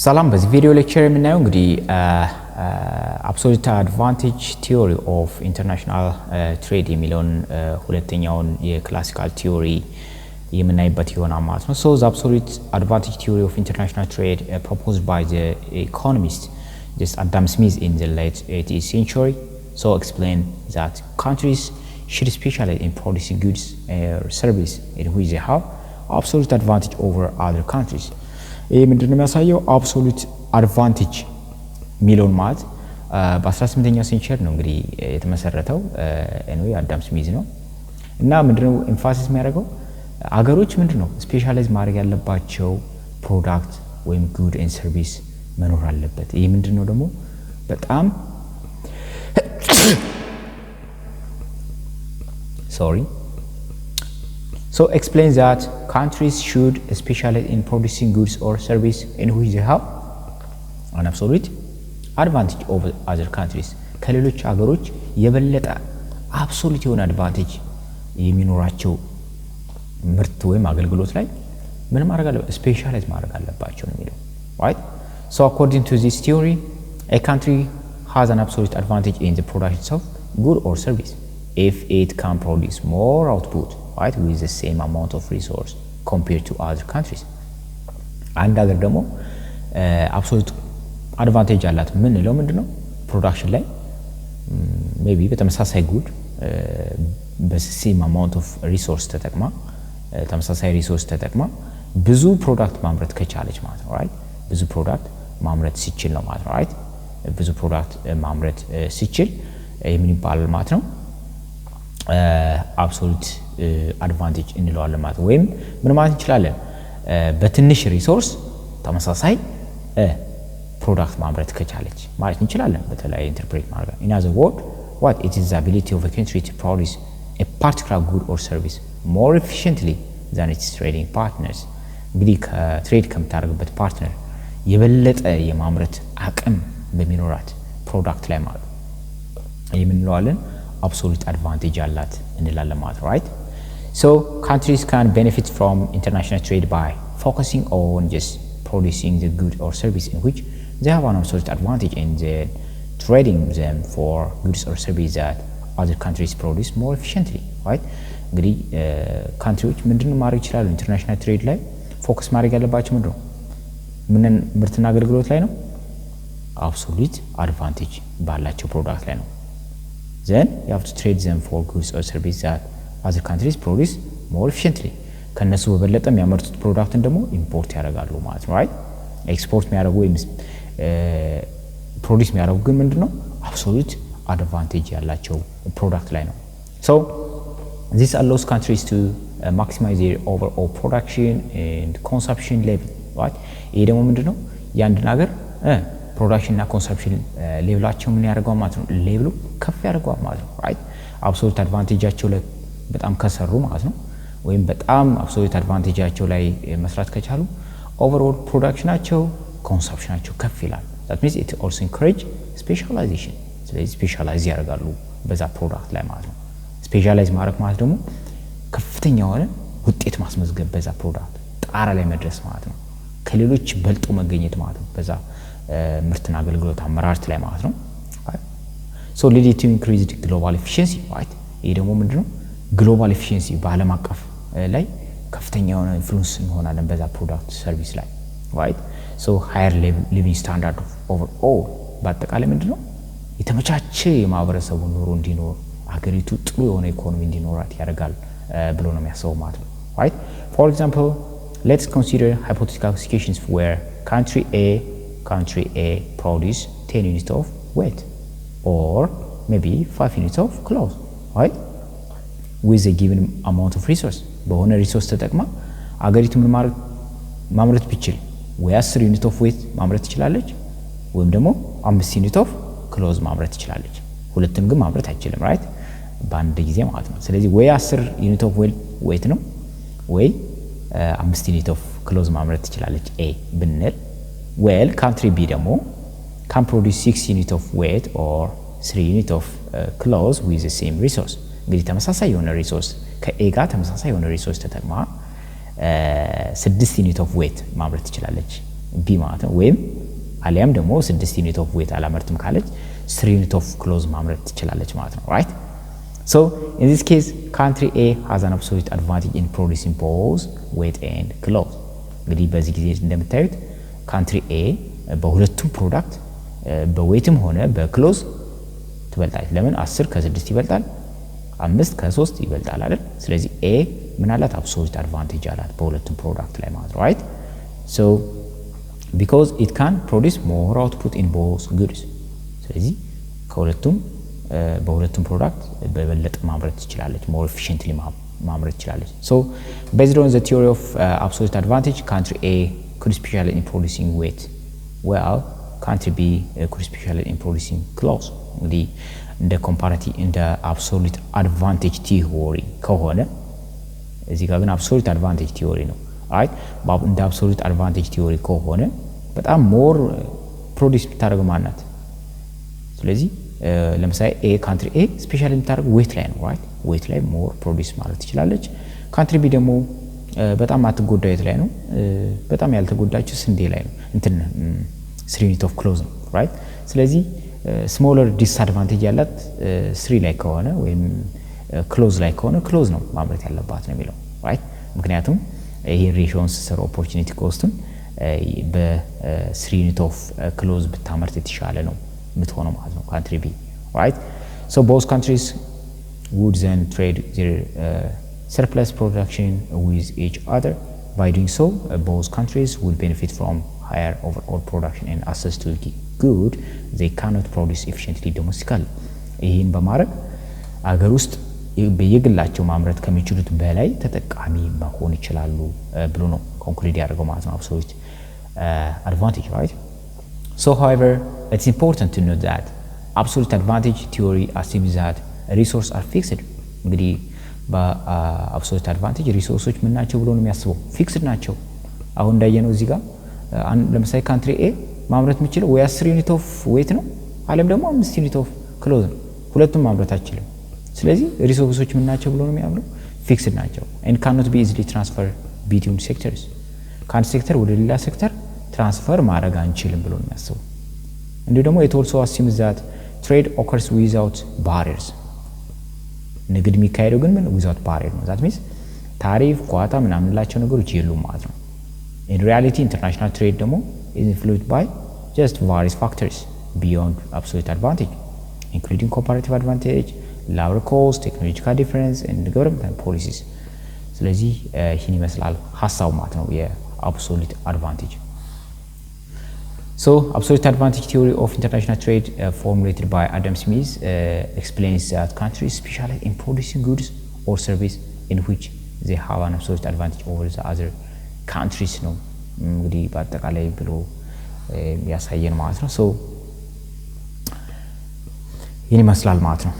ሰላም በዚህ ቪዲዮ ሌክቸር የምናየው እንግዲህ absolute advantage theory of international trade የሚለውን ሁለተኛውን የክላሲካል ቲዮሪ የምናይበት ይሆናል ማለት ነው። So the absolute advantage theory of international trade proposed by the economist Adam Smith in the late 18th century so explain that countries should specialize in producing goods or service in which they have absolute advantage over other countries. ይሄ ምንድነው የሚያሳየው absolute advantage ሚሊዮን ማለት በ18ኛው ሴንቸሪ ነው እንግዲህ የተመሰረተው anyway አዳም ስሚዝ ነው እና ምንድነው ኤምፋሲስ የሚያደርገው አገሮች ምንድነው ስፔሻላይዝ ማድረግ ያለባቸው ፕሮዳክት ወይም ጉድ ኤንድ ሰርቪስ መኖር አለበት። ይሄ ምንድነው ደግሞ በጣም So explain that countries should specialize in producing goods or service in which they have an absolute advantage over other countries. ከሌሎች ሀገሮች የበለጠ absolute የሆነ advantage የሚኖራቸው ምርት ወይም አገልግሎት ላይ ምን ማድረግ አለባቸው? ስፔሻላይዝ ማድረግ አለባቸው ነው የሚለው right? So according to this theory a country has an absolute advantage in the production of good or service if it can produce more output right with the same amount of resource compared to other countries. አንድ ሀገር ደግሞ absolute advantage አላት ምን ነው ምንድነው ፕሮዳክሽን ላይ maybe በተመሳሳይ ጉድ በsame amount of resource ተጠቅማ ተመሳሳይ ሪሶርስ ተጠቅማ ብዙ ፕሮዳክት ማምረት ከቻለች ማለት ነው right ብዙ ፕሮዳክት ማምረት ሲችል ነው ማለት ነው right ብዙ ፕሮዳክት ማምረት ሲችል ምን ይባላል ማለት ነው absolute advantage እንለዋለን ማለት ወይም ምን ማለት እንችላለን በትንሽ ሪሶርስ ተመሳሳይ ፕሮዳክት ማምረት ከቻለች ማለት እንችላለን በተለይ ኢንተርፕሬት ማድረግ in other word what it is the ability of a country to produce a particular good or service more efficiently than its trading partners እንግዲህ ከትሬድ ከምታደርግበት ፓርትነር የበለጠ የማምረት አቅም በሚኖራት ፕሮዳክት ላይ ማለት የምንለዋለን absolute advantage አላት እንላለን ማለት right so countries can benefit from international trade by focusing on just producing the good or service in which they have an absolute advantage and then trading them for goods or service that other countries produce more efficiently right እንግዲህ ካንትሪዎች ምንድነው ማድረግ ይችላሉ ኢንተርናሽናል ትሬድ ላይ ፎከስ ማድረግ ያለባቸው ምንድነው ምን ምርትና አገልግሎት ላይ ነው absolute advantage ባላቸው ፕሮዳክት ላይ ነው then you have to trade them for goods or services that other countries produce more efficiently ከነሱ በበለጠ የሚያመርቱት ፕሮዳክትን ደግሞ ኢምፖርት ያደርጋሉ ማለት ነው right ኤክስፖርት የሚያደርጉ ወይም ፕሮዲዩስ የሚያደርጉ ግን ምንድነው absolute advantage ያላቸው ፕሮዳክት ላይ ነው so this allows countries to maximize their overall production and consumption level right ይሄ ደግሞ ምንድነው ያንድ ነገር ፕሮዳክሽን እና ኮንሰፕሽን ሌቭላቸው ምን ያደርጋው ማለት ነው ሌቭሉ ከፍ ያደርጋው ማለት ነው right absolute advantageያቸው ላይ በጣም ከሰሩ ማለት ነው ወይም በጣም absolute advantageያቸው ላይ መስራት ከቻሉ overall productionናቸው ኮንሰፕሽናቸው ከፍ ይላል that means it also encourage specialization ስለዚህ ስፔሻላይዝ ያደርጋሉ በዛ ፕሮዳክት ላይ ማለት ነው ስፔሻላይዝ ማድረግ ማለት ደግሞ ከፍተኛ የሆነ ውጤት ማስመዝገብ በዛ ፕሮዳክት ጣራ ላይ መድረስ ማለት ነው ከሌሎች በልጦ መገኘት ማለት ነው በዛ ምርትና አገልግሎት አመራርት ላይ ማለት ነው so leading to increased global efficiency right ይሄ ደግሞ ምንድነው global efficiency በአለም አቀፍ ላይ ከፍተኛ የሆነ ኢንፍሉዌንስ እንሆናለን በዛ ፕሮዳክት ሰርቪስ ላይ right so higher living standard overall በአጠቃላይ ምንድነው የተመቻቸ የማህበረሰቡ ኑሮ እንዲኖር አገሪቱ ጥሩ የሆነ ኢኮኖሚ እንዲኖራት ያደርጋል ብሎ ነው የሚያስበው ማለት ነው right for example let's consider hypothetical situations where country A produce 10 units of weight or maybe 5 units of clothes right with a given amount of resource በሆነ ሪሶርስ ተጠቅማ አገሪቱ ምን ማምረት ቢችል ወይ 10 ዩኒት ኦፍ ዌት ማምረት ትችላለች ወይም ደግሞ 5 ዩኒት ኦፍ ክሎዝ ማምረት ትችላለች ሁለቱም ግን ማምረት አይችልም right በአንድ ጊዜ ማለት ነው ስለዚህ ወይ 10 ዩኒት ኦፍ ዌት ነው ወይ 5 ዩኒት ኦፍ ክሎዝ ማምረት ትችላለች A ብንል well country B ደግሞ can produce 6 units of weight or 3 units of clothes with the same resource እንግዲህ ተመሳሳይ የሆነ ሪሶርስ ከA ጋር ተመሳሳይ የሆነ ሪሶርስ ተጠቅማ 6 units of weight ማምረት ትችላለች ቢ ማለት ነው ወይም አሊያም ደግሞ 6 ዩኒት ኦፍ ዌት አላመርትም ካለች 3 ዩኒት ኦፍ ክሎዝ ማምረት ትችላለች ማለት ነው right so in this case country A has an absolute advantage in producing both weight and cloth እንግዲህ በዚህ ጊዜ እንደምታዩት country A በሁለቱም ፕሮዳክት በዌትም ሆነ በክሎዝ ትበልጣለች ለምን 10 ከ6 ይበልጣል 5 ከ3 ይበልጣል አይደል ስለዚህ A ምን አላት absolute advantage አላት በሁለቱም ፕሮዳክት ላይ ማለት ነው right so because it can produce more output in both goods ስለዚህ ከሁለቱም በሁለቱም ፕሮዳክት በበለጠ ማምረት ትችላለች more efficiently ማምረት ትችላለች so based on the theory of absolute advantage country A could specialize in producing weight while country B could specialize in producing clothes እንግዲህ እንደ comparative እንደ absolute advantage theory ከሆነ እዚህ ጋር ግን absolute advantage theory ነው right እንደ absolute advantage theory ከሆነ በጣም more produce ብታደርገው ማናት ስለዚህ ለምሳሌ A country A ስፔሻሊ የምታደርገው ዌት ላይ ነው right ዌት ላይ more produce ማለት ትችላለች country B ደግሞ በጣም አትጎዳ የት ላይ ነው በጣም ያልተጎዳችው ስንዴ ላይ ነው እንትን 3 unit of close ነው right ስለዚህ smaller disadvantage ያላት 3 ላይ ከሆነ ወይም close ላይ ከሆነ close ነው ማምረት ያለባት ነው የሚለው right ምክንያቱም ይሄ ሬሽዮን ሰር ኦፖርቹኒቲ ኮስቱን በ3 unit of close ብታመርት የተሻለ ነው የምትሆነው ማለት ነው country B right so both countries would then trade their surplus production with each other by doing so both countries would benefit from higher overall production and access to good they cannot produce efficiently domestically ይሄን በማድረግ አገር ውስጥ በየግላቸው ማምረት ከሚችሉት በላይ ተጠቃሚ መሆን ይችላሉ ብሎ ነው ኮንክሉድ ያደርገው ማለት ነው absolute advantage right so however it's important to note that absolute advantage theory assumes that resources are fixed እንግዲህ በabsolute advantage resources ምን ናቸው ብሎ ነው የሚያስበው fixed ናቸው አሁን እንዳየነው እዚህ ጋር ለምሳሌ country A ማምረት የሚችለው ወይ 10 ዩኒት ኦፍ ዌት ነው አለም ደግሞ 5 ዩኒት ኦፍ ክሎዝ ነው ሁለቱም ማምረት አይችልም ስለዚህ ሪሶርሶች ምን ናቸው ብሎ ነው የሚያምነው ፊክስድ ናቸው and cannot be easily transferred between sectors ከአንድ ሴክተር ወደ ሌላ ሴክተር ትራንስፈር ማድረግ አንችልም ብሎ ነው የሚያስበው እንዲሁ ደግሞ it also assumes that trade occurs without barriers ንግድ የሚካሄደው ግን ምን without barrier ነው that means ታሪፍ ኳታ ምናምን ላቸው ነገሮች የሉም ማለት ነው in reality international trade ደግሞ is influenced by just various factors beyond absolute advantage including comparative advantage lower cost technological difference and government policies ስለዚህ ይህን ይመስላል ሐሳቡ ማለት ነው የabsolute advantage so absolute advantage theory of international trade formulated by Adam Smith explains that countries specialize in producing goods or service in which they have an absolute advantage over the other countries ነው እንግዲህ በአጠቃላይ ብሎ ያሳየን ማለት ነው so ይህን ይመስላል ማለት ነው